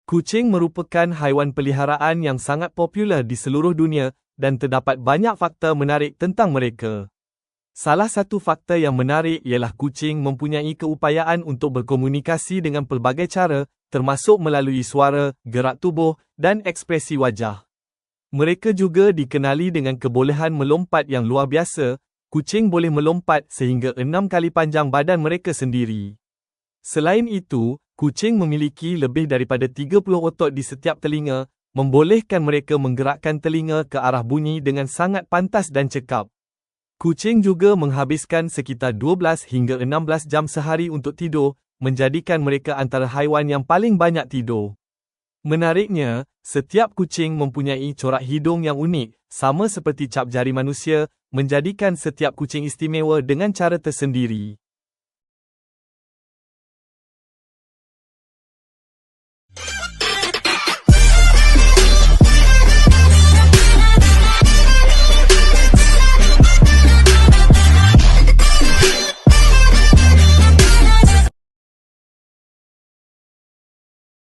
Kucing merupakan haiwan peliharaan yang sangat popular di seluruh dunia dan terdapat banyak fakta menarik tentang mereka. Salah satu fakta yang menarik ialah kucing mempunyai keupayaan untuk berkomunikasi dengan pelbagai cara, termasuk melalui suara, gerak tubuh, dan ekspresi wajah. Mereka juga dikenali dengan kebolehan melompat yang luar biasa. Kucing boleh melompat sehingga 6 kali panjang badan mereka sendiri. Selain itu, kucing memiliki lebih daripada 30 otot di setiap telinga, membolehkan mereka menggerakkan telinga ke arah bunyi dengan sangat pantas dan cekap. Kucing juga menghabiskan sekitar 12 hingga 16 jam sehari untuk tidur, menjadikan mereka antara haiwan yang paling banyak tidur. Menariknya, setiap kucing mempunyai corak hidung yang unik, sama seperti cap jari manusia, menjadikan setiap kucing istimewa dengan cara tersendiri.